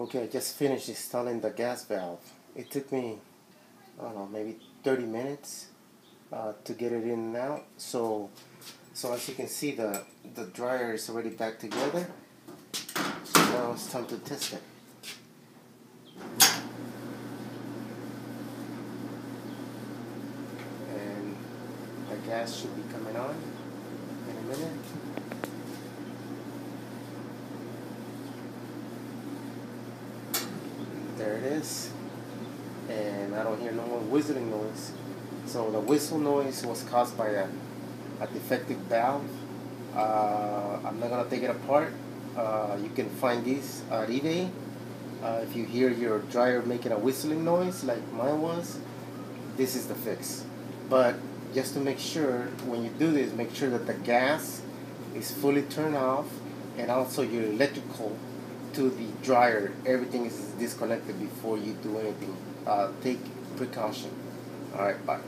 Okay, I just finished installing the gas valve. It took me, I don't know, maybe 30 minutes to get it in and out. So as you can see, the dryer is already back together. So now it's time to test it. And the gas should be coming on in a minute. There it is. And I don't hear no more whistling noise. So the whistle noise was caused by a defective valve. I'm not gonna take it apart. You can find these at eBay. If you hear your dryer making a whistling noise like mine was, this is the fix. But just to make sure, when you do this, make sure that the gas is fully turned off, and also your electrical to the dryer, everything is disconnected before you do anything. Take precaution. Alright, bye.